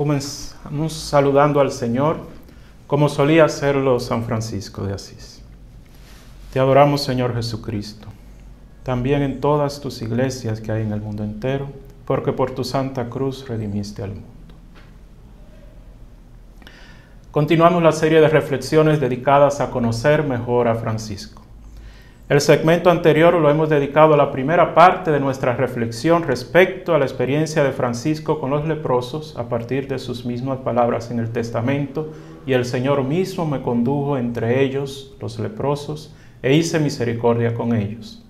Comenzamos saludando al Señor, como solía hacerlo San Francisco de Asís. Te adoramos, Señor Jesucristo, también en todas tus iglesias que hay en el mundo entero, porque por tu Santa Cruz redimiste al mundo. Continuamos la serie de reflexiones dedicadas a conocer mejor a Francisco. El segmento anterior lo hemos dedicado a la primera parte de nuestra reflexión respecto a la experiencia de Francisco con los leprosos a partir de sus mismas palabras en el testamento: y el Señor mismo me condujo entre ellos, los leprosos, e hice misericordia con ellos.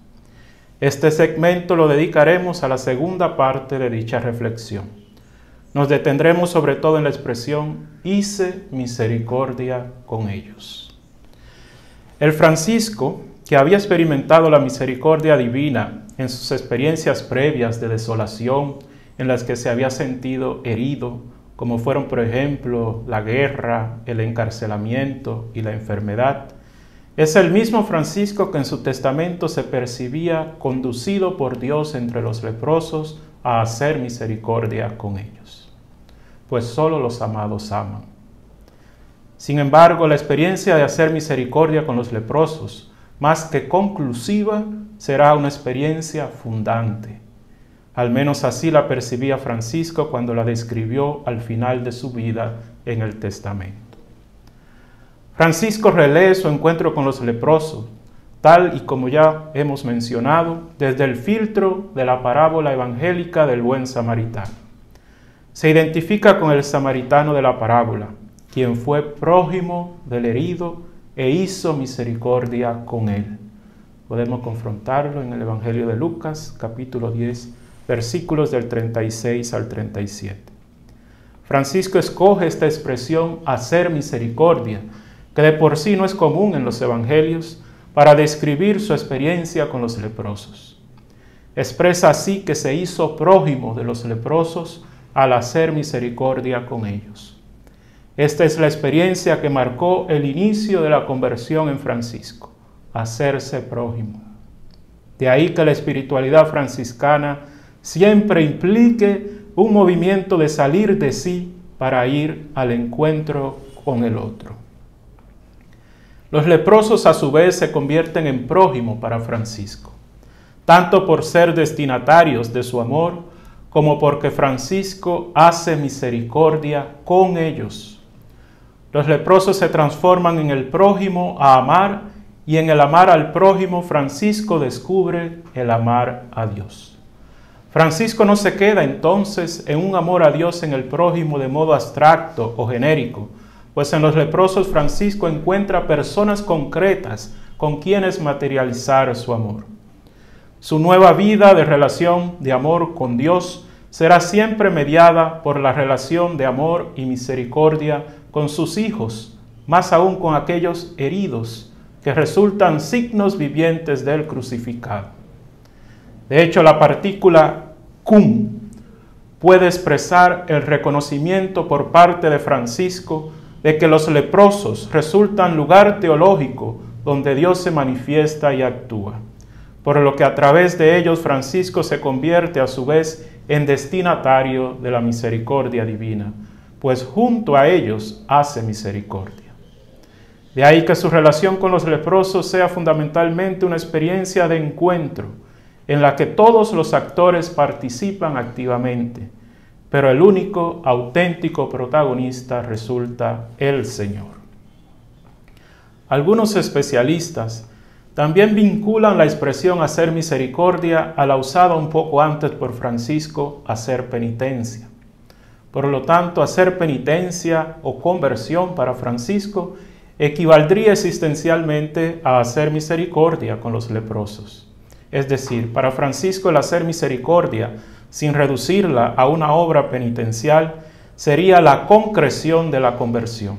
Este segmento lo dedicaremos a la segunda parte de dicha reflexión. Nos detendremos sobre todo en la expresión hice misericordia con ellos. El Francisco, que había experimentado la misericordia divina en sus experiencias previas de desolación, en las que se había sentido herido, como fueron, por ejemplo, la guerra, el encarcelamiento y la enfermedad, es el mismo Francisco que en su testamento se percibía conducido por Dios entre los leprosos a hacer misericordia con ellos, pues solo los amados aman. Sin embargo, la experiencia de hacer misericordia con los leprosos, más que conclusiva, será una experiencia fundante. Al menos así la percibía Francisco cuando la describió al final de su vida en el testamento. Francisco relee su encuentro con los leprosos, tal y como ya hemos mencionado, desde el filtro de la parábola evangélica del buen samaritano. Se identifica con el samaritano de la parábola, quien fue prójimo del herido e hizo misericordia con él. Podemos confrontarlo en el Evangelio de Lucas, capítulo 10, versículos del 36 al 37. Francisco escoge esta expresión, hacer misericordia, que de por sí no es común en los evangelios, para describir su experiencia con los leprosos. Expresa así que se hizo prójimo de los leprosos al hacer misericordia con ellos. Esta es la experiencia que marcó el inicio de la conversión en Francisco, hacerse prójimo. De ahí que la espiritualidad franciscana siempre implique un movimiento de salir de sí para ir al encuentro con el otro. Los leprosos a su vez se convierten en prójimo para Francisco, tanto por ser destinatarios de su amor, como porque Francisco hace misericordia con ellos. Los leprosos se transforman en el prójimo a amar, y en el amar al prójimo Francisco descubre el amar a Dios. Francisco no se queda entonces en un amor a Dios en el prójimo de modo abstracto o genérico, pues en los leprosos Francisco encuentra personas concretas con quienes materializar su amor. Su nueva vida de relación de amor con Dios será siempre mediada por la relación de amor y misericordia con sus hijos, más aún con aquellos heridos que resultan signos vivientes del crucificado. De hecho, la partícula cum puede expresar el reconocimiento por parte de Francisco de que los leprosos resultan lugar teológico donde Dios se manifiesta y actúa, por lo que a través de ellos Francisco se convierte a su vez en destinatario de la misericordia divina, pues junto a ellos hace misericordia. De ahí que su relación con los leprosos sea fundamentalmente una experiencia de encuentro, en la que todos los actores participan activamente, pero el único auténtico protagonista resulta el Señor. Algunos especialistas también vinculan la expresión hacer misericordia a la usada un poco antes por Francisco, hacer penitencia. Por lo tanto, hacer penitencia o conversión para Francisco equivaldría existencialmente a hacer misericordia con los leprosos. Es decir, para Francisco el hacer misericordia, sin reducirla a una obra penitencial, sería la concreción de la conversión.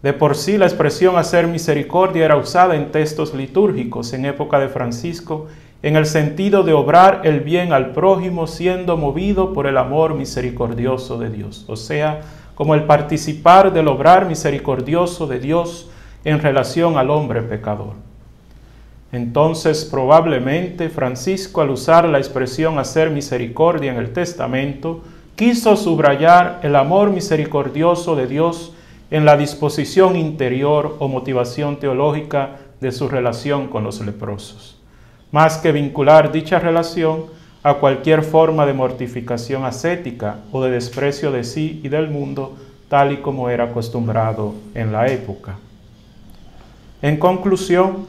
De por sí la expresión hacer misericordia era usada en textos litúrgicos en época de Francisco en el sentido de obrar el bien al prójimo siendo movido por el amor misericordioso de Dios, o sea, como el participar del obrar misericordioso de Dios en relación al hombre pecador. Entonces, probablemente, Francisco, al usar la expresión hacer misericordia en el testamento, quiso subrayar el amor misericordioso de Dios en la disposición interior o motivación teológica de su relación con los leprosos, más que vincular dicha relación a cualquier forma de mortificación ascética o de desprecio de sí y del mundo, tal y como era acostumbrado en la época. En conclusión,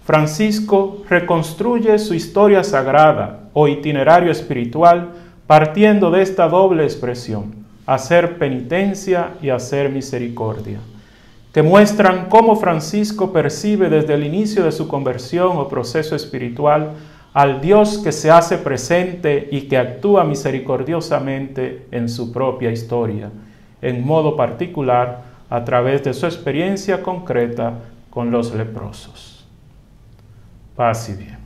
Francisco reconstruye su historia sagrada o itinerario espiritual partiendo de esta doble expresión: hacer penitencia y hacer misericordia, que muestran cómo Francisco percibe desde el inicio de su conversión o proceso espiritual al Dios que se hace presente y que actúa misericordiosamente en su propia historia, en modo particular a través de su experiencia concreta con los leprosos. Paz y bien.